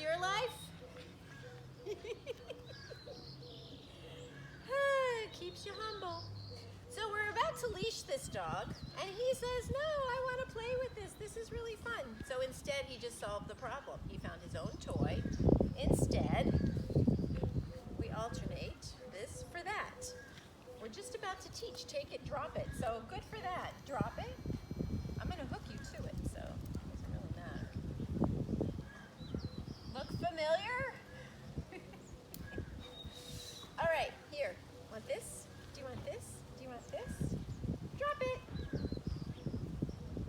your life? Keeps you humble. So we're about to leash this dog, and he says, no, I want to play with this. This is really fun. So instead, he just solved the problem. He found his own toy. Instead, we alternate this for that. We're just about to teach take it, drop it. So good for that. Drop it. I'm going to hook you to it, so it doesn't really matter. Look familiar? All right, here. Want this? Do you want this? Do you want this? Drop it.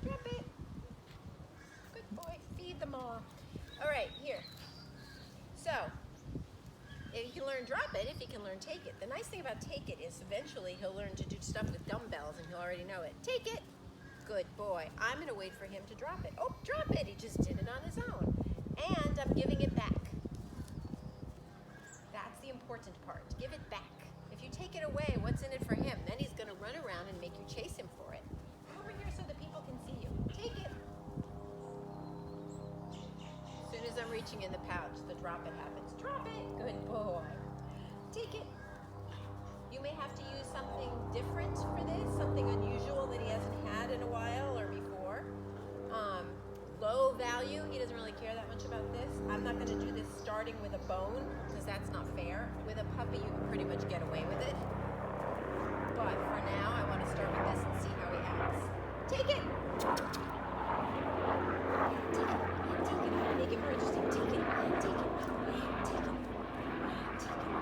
Drop it. Good boy. Feed them all. All right, here. So, if you can learn drop it, if you can learn take it. The nice thing about take it is eventually he'll learn to do stuff with dumbbells and he'll already know it. Take it. Good boy. I'm going to wait for him to drop it. Oh, drop it. He just did it on his own. And I'm giving it back. That's the important part. Give it back. If you take it away, what's in it for him? Then he's going to run around and make you chase him for it. Come over here so that people can see you. Take it. As soon as I'm reaching in the pouch, the drop it happens. Drop it. Good boy. Take it. You may have to use something different for this, something unusual that he hasn't had in a while or before. Low value, he doesn't really care that much about this. I'm not going to do this starting with a bone because that's not fair. With a puppy, you can pretty much get away with it. But for now, I want to start with this and see how he acts. Take it! Take it. Take it. Make it more interesting. Take it. Take it. Take it. Take it.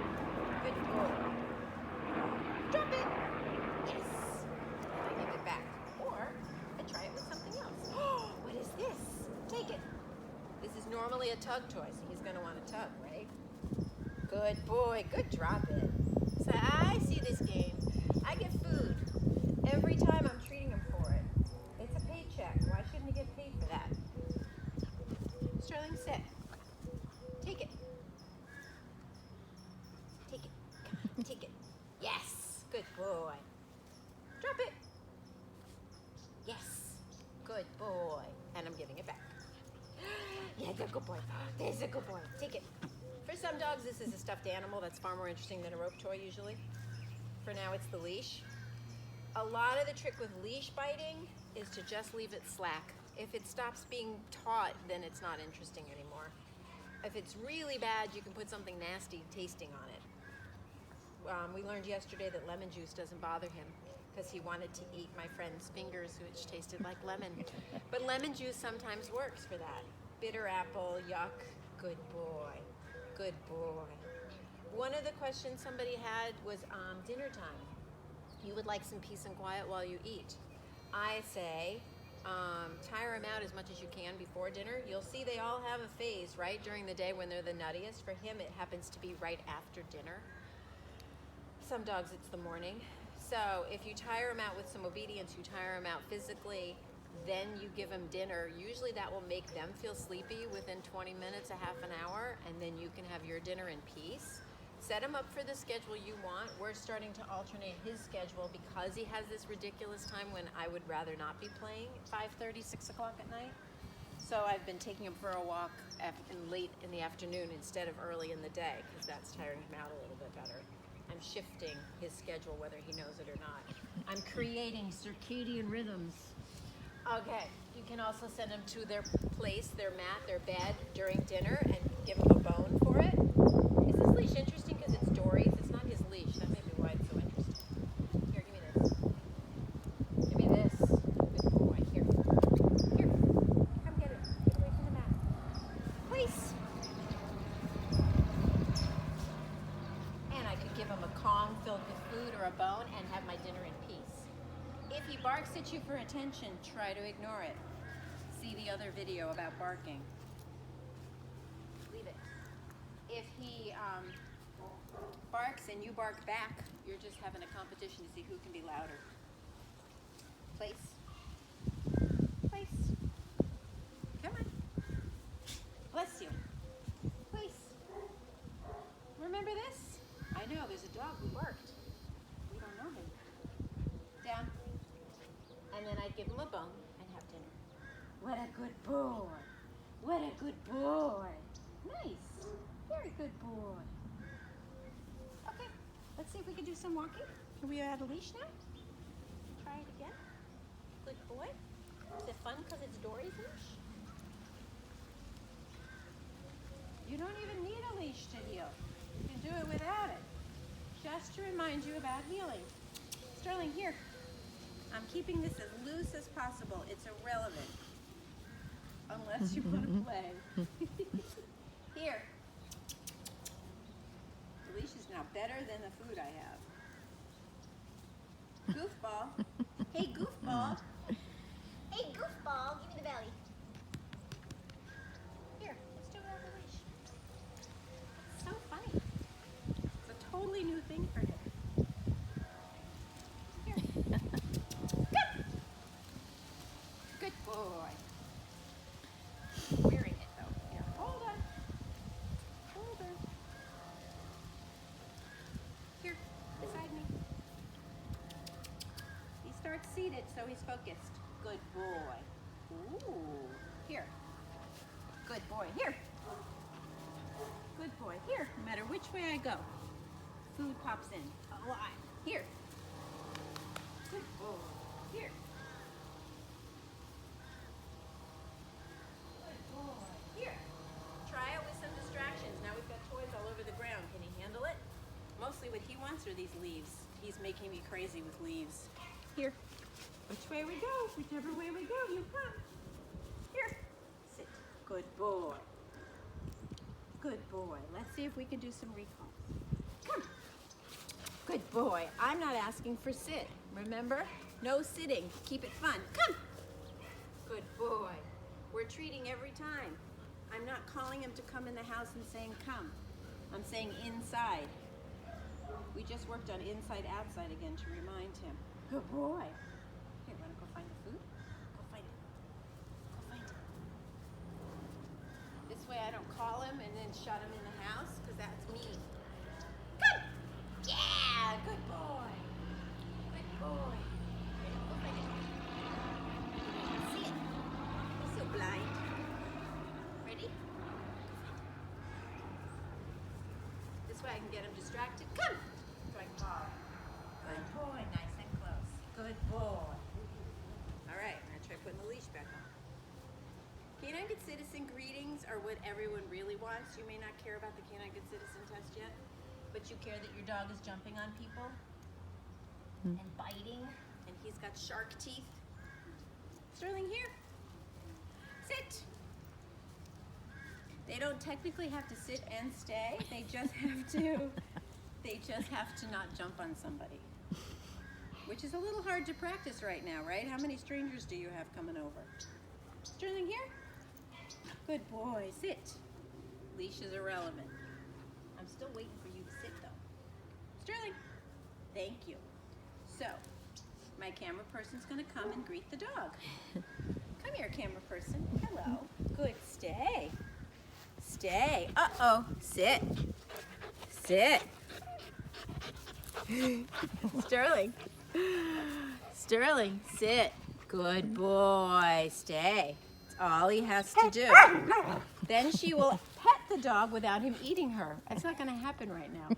Good boy. Drop it. Yes. And I give it back. Or I try it with something else. What is this? Take it. This is normally a tug toy, so he's going to want to tug, right? Good boy. Good drop it. So I see this game. I get food every time I'm treating him for it. It's a paycheck. Why shouldn't he get paid for that? Sterling, sit. Take it. Take it. Come on, take it. Yes. Good boy. Drop it. Yes. Good boy. And I'm giving it back. Yeah, that's a good boy. There's a good boy. Take it. For some dogs, this is a stuffed animal. That's far more interesting than a rope toy usually. For now, it's the leash. A lot of the trick with leash biting is to just leave it slack. If it stops being taught, then it's not interesting anymore. If it's really bad, you can put something nasty tasting on it. We learned yesterday that lemon juice doesn't bother him because he wanted to eat my friend's fingers, which tasted like lemon. But lemon juice sometimes works for that. Bitter apple, yuck, good boy, good boy. One of the questions somebody had was dinner time. You would like some peace and quiet while you eat. I say, tire them out as much as you can before dinner. You'll see they all have a phase, right, during the day when they're the nuttiest. For him, it happens to be right after dinner. Some dogs, it's the morning. So if you tire them out with some obedience, you tire them out physically, then you give them dinner. Usually that will make them feel sleepy within 20 minutes, a half an hour, and then you can have your dinner in peace. Set him up for the schedule you want. We're starting to alternate his schedule because he has this ridiculous time when I would rather not be playing at 5:30, 6 o'clock at night. So I've been taking him for a walk late in the afternoon instead of early in the day because that's tiring him out a little bit better. I'm shifting his schedule whether he knows it or not. I'm creating circadian rhythms. Okay, you can also send them to their place, their mat, their bed during dinner and give them a bone for it. Is this leash interesting because it's Dory's? It's not his leash. That may be why it's so interesting. Here, give me this. Give me this. Good boy. Here. Here. Come get it. Get away from the mat. Place. And I could give him a Kong filled with food or a bone and have my dinner in peace. If he barks at you for attention, try to ignore it. See the other video about barking. Leave it. If he barks and you bark back, you're just having a competition to see who can be louder. Place. Place. Come on. Bless you. Place. Remember this? I know, there's a dog who barked. We don't know him. Down. And then I'd give him a bone and have dinner. What a good boy. What a good boy. Nice. Very good boy. Okay, let's see if we can do some walking. Can we add a leash now? Try it again. Good boy. Is it fun because it's Dory's leash? You don't even need a leash to heel. You can do it without it. Just to remind you about heeling. Sterling, here. I'm keeping this as loose as possible. It's irrelevant. Unless you want to play. Here. The leash is now better than the food I have. Goofball. Hey, goofball. Hey, goofball. Give me the belly. Here, let's do it on the leash. It's so funny. It's a totally new thing for him. Here. Come. Good boy. Wearing it though. Here, hold on. Hold on. Here, beside me. He starts seated, so he's focused. Good boy. Ooh. Here. Good boy. Here. Good boy. Here. No matter which way I go, food pops in. A lot. Here. Good boy. Here. Good boy. Here. Try it with some distractions. Now we've got toys all over the ground. Can he handle it? Mostly what he wants are these leaves. He's making me crazy with leaves. Here. Which way we go? Whichever way we go, you come. Here. Sit. Good boy. Good boy. Let's see if we can do some recall. Come. Good boy. I'm not asking for sit. Remember? No sitting. Keep it fun. Come. Good boy. We're treating every time. I'm not calling him to come in the house and saying come. I'm saying inside. We just worked on inside outside again to remind him. Good boy. Here, want to go find the food? Go find it. Go find it. This way I don't call him and then shut him in the house, because that's mean. Come! Yeah! Good boy. Good boy. Here, go find it. See it? He's so blind. Ready? This way I can get him distracted. Come! Good boy. Nice and close. Good boy. All right, I'm gonna try putting the leash back on. Canine Good Citizen greetings are what everyone really wants. You may not care about the Canine Good Citizen test yet, but you care that your dog is jumping on people and biting, and he's got shark teeth. Sterling, here. Sit. They don't technically have to sit and stay. They just have to. They just have to not jump on somebody. Which is a little hard to practice right now, right? How many strangers do you have coming over? Sterling, here? Good boy, sit. Leash is irrelevant. I'm still waiting for you to sit though. Sterling, thank you. So, my camera person's gonna come and greet the dog. Come here, camera person. Hello. Good, stay. Stay. Uh-oh, sit. Sit. Sterling. Sterling, sit. Good boy. Stay. That's all he has to do. Then she will pet the dog without him eating her. That's not going to happen right now.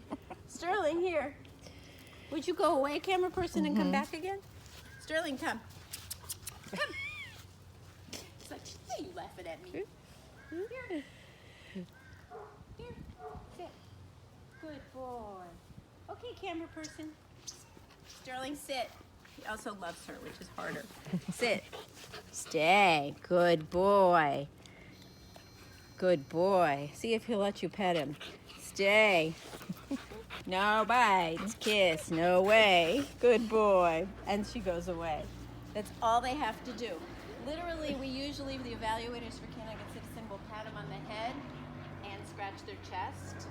Sterling, here. Would you go away, camera person, and come back again? Sterling, come. Come. It's like, why are you laughing at me? Here. Here. Sit. Good boy. Okay, camera person. Sterling, sit. He also loves her, which is harder. Sit. Stay. Good boy. Good boy. See if he'll let you pet him. Stay. No bites. Kiss. No way. Good boy. And she goes away. That's all they have to do. Literally, we usually, the evaluators for Canine Good Citizen will pat them on the head and scratch their chest.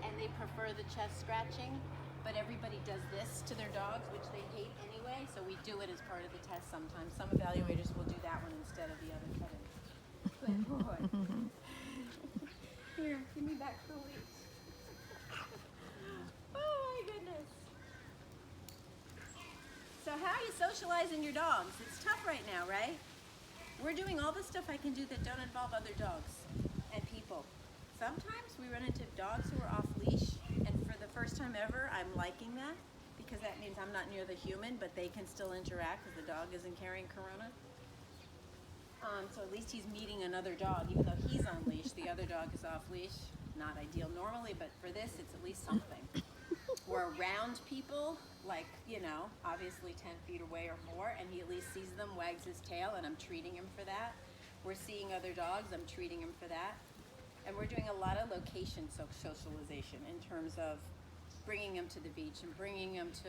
And they prefer the chest scratching, but everybody does this to their dogs, which they hate anyway, so we do it as part of the test sometimes. Some evaluators will do that one instead of the other petting. Good boy. Here, give me back the leash. Oh my goodness. So how are you socializing your dogs? It's tough right now, right? We're doing all the stuff I can do that don't involve other dogs and people. sometimes we run into dogs who are off leash, and for the first time ever, I'm liking that because that means I'm not near the human, but they can still interact because the dog isn't carrying corona. So at least he's meeting another dog, even though he's on leash. The other dog is off leash. Not ideal normally, but for this, it's at least something. We're around people, like, you know, obviously 10 feet away or more, and he at least sees them, wags his tail, and I'm treating him for that. We're seeing other dogs, I'm treating him for that. And we're doing a lot of location socialization in terms of bringing him to the beach and bringing him to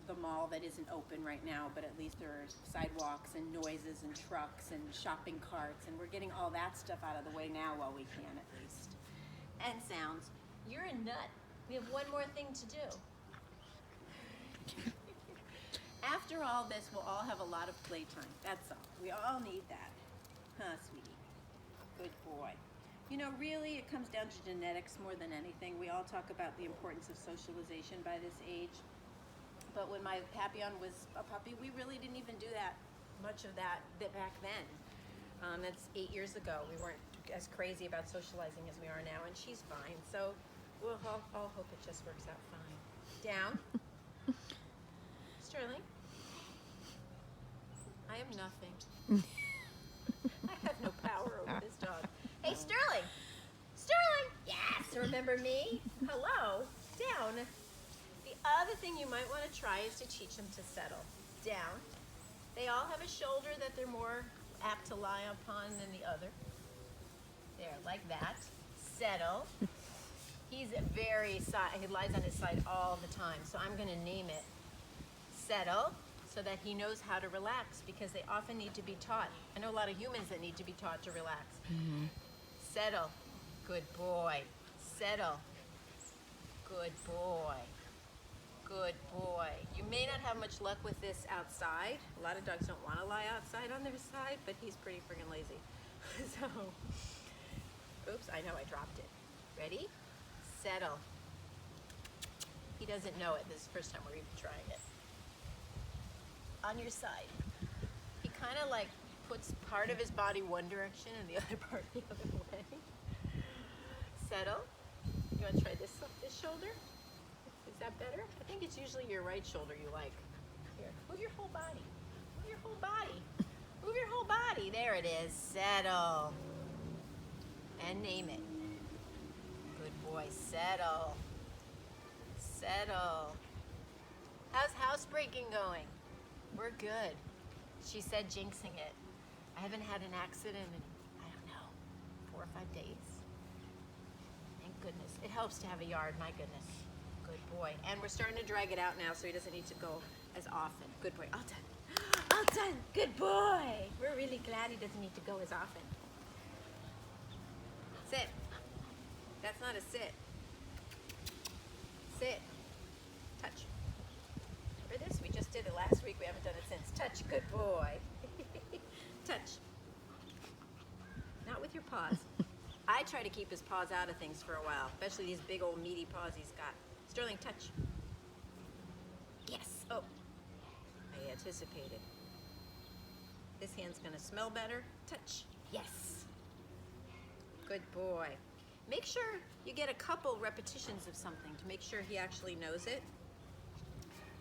the mall that isn't open right now, but at least there are sidewalks and noises and trucks and shopping carts, and we're getting all that stuff out of the way now while we can, at least. And sounds. You're a nut. We have one more thing to do. After all this, we'll all have a lot of playtime. That's all. We all need that. Huh, sweetie? Good boy. You know, really, it comes down to genetics more than anything. We all talk about the importance of socialization by this age. But when my Papillon was a puppy, we really didn't even do that much of that back then. That's 8 years ago. We weren't as crazy about socializing as we are now, and she's fine. So we'll all hope it just works out fine. Down. Sterling. I am nothing. I have no power over this dog. Hey, Sterling! Sterling! Yes, remember me? Hello. Down. The other thing you might want to try is to teach them to settle. Down. They all have a shoulder that they're more apt to lie upon than the other. There, like that. Settle. He's he lies on his side all the time, so I'm going to name it Settle, so that he knows how to relax, because they often need to be taught. I know a lot of humans that need to be taught to relax. Mm-hmm. Settle. Good boy. Settle. Good boy. Good boy. You may not have much luck with this outside. A lot of dogs don't want to lie outside on their side, but he's pretty friggin' lazy. So, oops, I know I dropped it. Ready? Settle. He doesn't know it. This is the first time we're even trying it. On your side. He kind of like puts part of his body one direction and the other part the other way. Settle. You want to try this shoulder? Is that better? I think it's usually your right shoulder you like. Here, move your whole body. Move your whole body. Move your whole body. There it is. Settle. And name it. Good boy. Settle. Settle. How's housebreaking going? We're good. She said jinxing it. I haven't had an accident in, I don't know, 4 or 5 days. Thank goodness. It helps to have a yard, my goodness. Good boy. And we're starting to drag it out now so he doesn't need to go as often. Good boy. All done. All done. Good boy. We're really glad he doesn't need to go as often. Sit. That's not a sit. Sit. Touch. For this, we just did it last week. We haven't done it since. Touch. Good boy. Touch. Not with your paws. I try to keep his paws out of things for a while, especially these big old meaty paws he's got. Sterling, touch. Yes. Oh, I anticipated. This hand's gonna smell better. Touch. Yes. Good boy. Make sure you get a couple repetitions of something to make sure he actually knows it.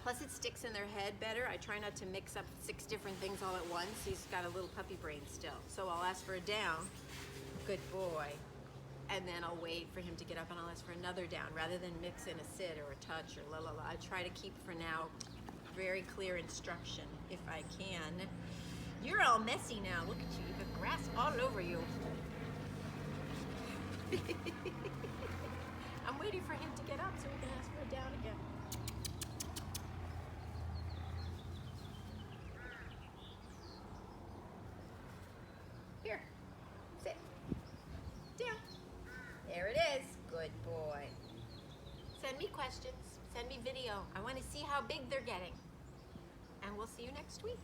Plus it sticks in their head better. I try not to mix up 6 different things all at once. He's got a little puppy brain still. So I'll ask for a down. Good boy. And then I'll wait for him to get up and I'll ask for another down rather than mix in a sit or a touch or la la la. I try to keep for now very clear instruction if I can. You're all messy now. Look at you. You've got grass all over you. I'm waiting for him to get up so we can ask for a down again. Here, sit, down. There it is. Good boy. Send me questions. Send me video. I want to see how big they're getting. And we'll see you next week.